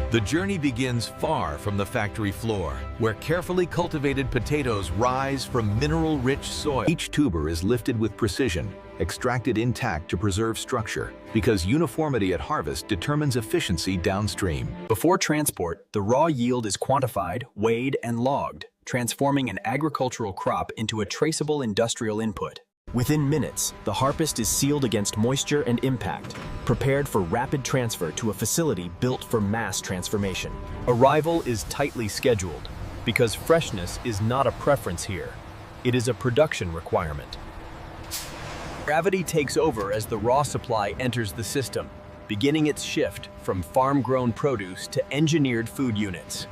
The journey begins far from the factory floor, where carefully cultivated potatoes rise from mineral-rich soil. Each tuber is lifted with precision, extracted intact to preserve structure, because uniformity at harvest determines efficiency downstream. Before transport, the raw yield is quantified, weighed, and logged, transforming an agricultural crop into a traceable industrial input. Within minutes, the harvest is sealed against moisture and impact, prepared for rapid transfer to a facility built for mass transformation. Arrival is tightly scheduled, because freshness is not a preference here. It is a production requirement. Gravity takes over as the raw supply enters the system, beginning its shift from farm-grown produce to engineered food units.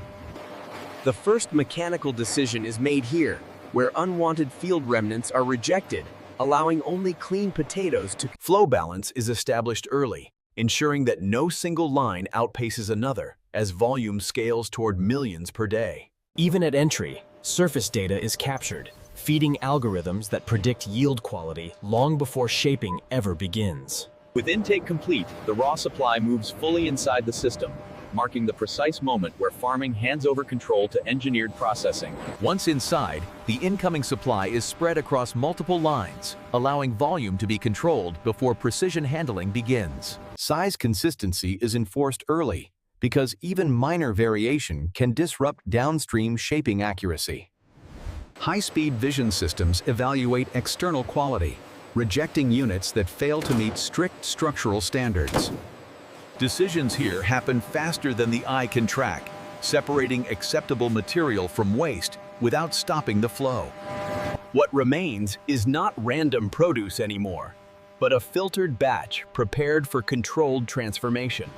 The first mechanical decision is made here, where unwanted field remnants are rejected, allowing only clean potatoes to... Flow balance is established early, ensuring that no single line outpaces another as volume scales toward millions per day. Even at entry, surface data is captured, feeding algorithms that predict yield quality long before shaping ever begins. With intake complete, the raw supply moves fully inside the system, marking the precise moment where farming hands over control to engineered processing. Once inside, the incoming supply is spread across multiple lines, allowing volume to be controlled before precision handling begins. Size consistency is enforced early, because even minor variation can disrupt downstream shaping accuracy. High-speed vision systems evaluate external quality, rejecting units that fail to meet strict structural standards. Decisions here happen faster than the eye can track, separating acceptable material from waste without stopping the flow. What remains is not random produce anymore, but a filtered batch prepared for controlled transformation.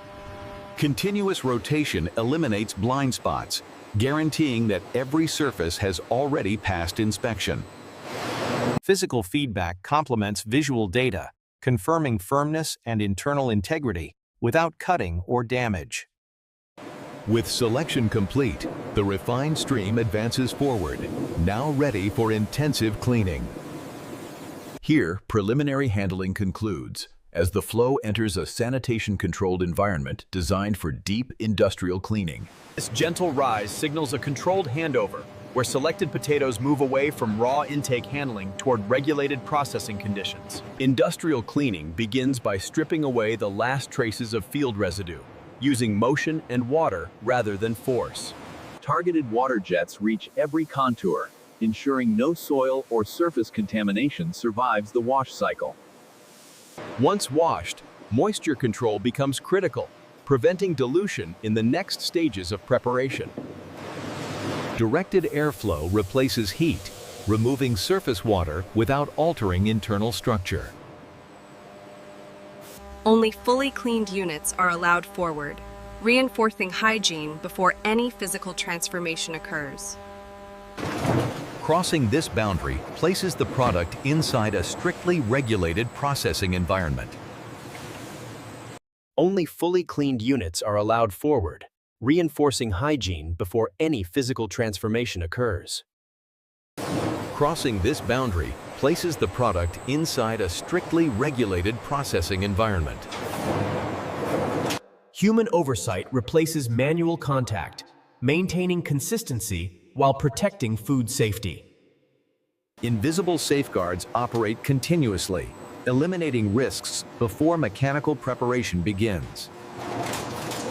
Continuous rotation eliminates blind spots, guaranteeing that every surface has already passed inspection. Physical feedback complements visual data, confirming firmness and internal integrity without cutting or damage. With selection complete, the refined stream advances forward, now ready for intensive cleaning. Here, preliminary handling concludes, as the flow enters a sanitation-controlled environment designed for deep industrial cleaning. This gentle rise signals a controlled handover, where selected potatoes move away from raw intake handling toward regulated processing conditions. Industrial cleaning begins by stripping away the last traces of field residue, using motion and water rather than force. Targeted water jets reach every contour, ensuring no soil or surface contamination survives the wash cycle. Once washed, moisture control becomes critical, preventing dilution in the next stages of preparation. Directed airflow replaces heat, removing surface water without altering internal structure. Only fully cleaned units are allowed forward, reinforcing hygiene before any physical transformation occurs. Crossing this boundary places the product inside a strictly regulated processing environment. Only fully cleaned units are allowed forward, reinforcing hygiene before any physical transformation occurs. Crossing this boundary places the product inside a strictly regulated processing environment. Human oversight replaces manual contact, maintaining consistency while protecting food safety. Invisible safeguards operate continuously, eliminating risks before mechanical preparation begins.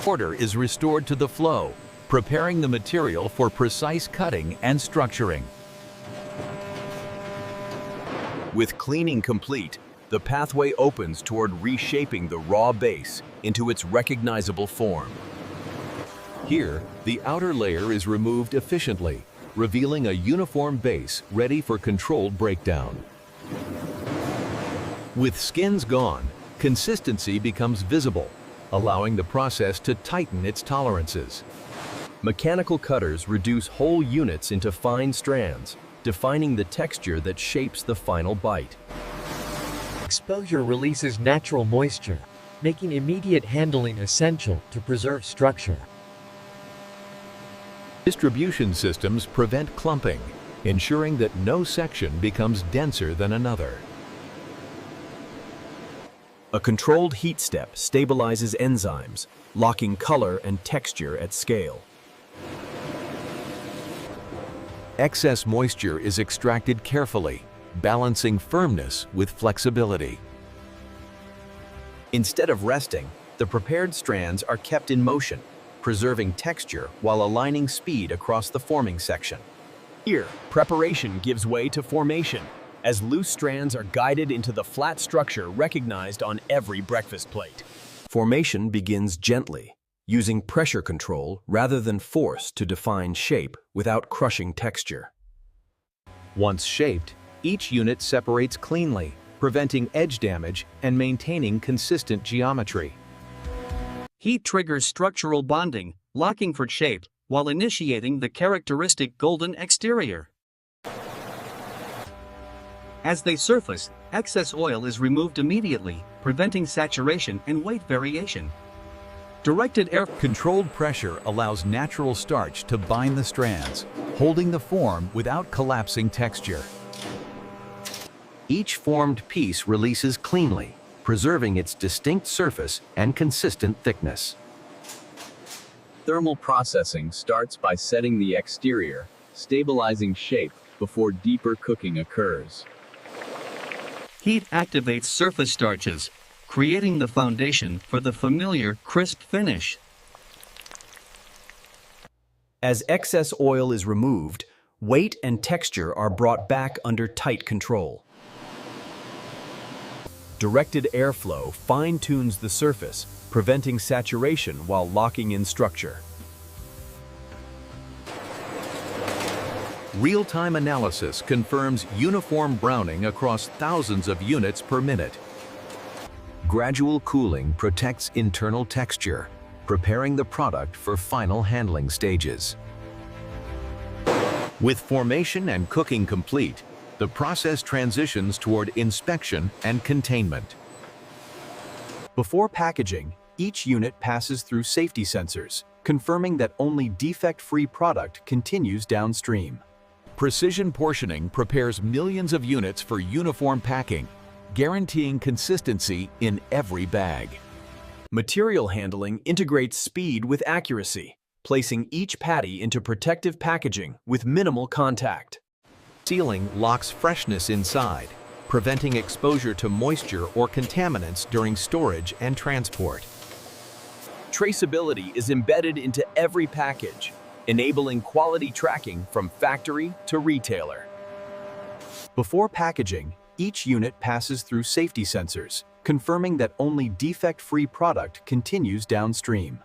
Order is restored to the flow, preparing the material for precise cutting and structuring. With cleaning complete, the pathway opens toward reshaping the raw base into its recognizable form. Here, the outer layer is removed efficiently, revealing a uniform base ready for controlled breakdown. With skins gone, consistency becomes visible, allowing the process to tighten its tolerances. Mechanical cutters reduce whole units into fine strands, defining the texture that shapes the final bite. Exposure releases natural moisture, making immediate handling essential to preserve structure. Distribution systems prevent clumping, ensuring that no section becomes denser than another. A controlled heat step stabilizes enzymes, locking color and texture at scale. Excess moisture is extracted carefully, balancing firmness with flexibility. Instead of resting, the prepared strands are kept in motion, preserving texture while aligning speed across the forming section. Here, preparation gives way to formation, as loose strands are guided into the flat structure recognized on every breakfast plate. Formation begins gently, using pressure control rather than force to define shape without crushing texture. Once shaped, each unit separates cleanly, preventing edge damage and maintaining consistent geometry. Heat triggers structural bonding, locking for shape, while initiating the characteristic golden exterior. As they surface, excess oil is removed immediately, preventing saturation and weight variation. Directed air Controlled pressure allows natural starch to bind the strands, holding the form without collapsing texture. Each formed piece releases cleanly, preserving its distinct surface and consistent thickness. Thermal processing starts by setting the exterior, stabilizing shape before deeper cooking occurs. heat activates surface starches, creating the foundation for the familiar crisp finish. As excess oil is removed, weight and texture are brought back under tight control. Directed airflow fine-tunes the surface, preventing saturation while locking in structure. Real-time analysis confirms uniform browning across thousands of units per minute. Gradual cooling protects internal texture, preparing the product for final handling stages. With formation and cooking complete, the process transitions toward inspection and containment. Before packaging, each unit passes through safety sensors, confirming that only defect-free product continues downstream. Precision portioning prepares millions of units for uniform packing, guaranteeing consistency in every bag. Material handling integrates speed with accuracy, placing each patty into protective packaging with minimal contact. Sealing locks freshness inside, preventing exposure to moisture or contaminants during storage and transport. Traceability is embedded into every package, enabling quality tracking from factory to retailer. Before packaging, each unit passes through safety sensors, confirming that only defect-free product continues downstream.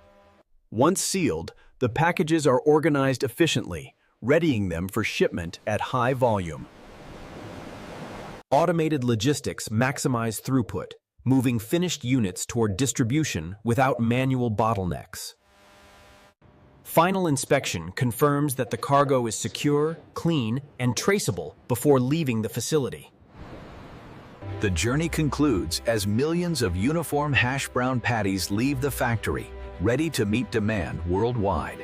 Once sealed, the packages are organized efficiently, readying them for shipment at high volume. Automated logistics maximize throughput, moving finished units toward distribution without manual bottlenecks. Final inspection confirms that the cargo is secure, clean, and traceable before leaving the facility. The journey concludes as millions of uniform hash brown patties leave the factory, ready to meet demand worldwide.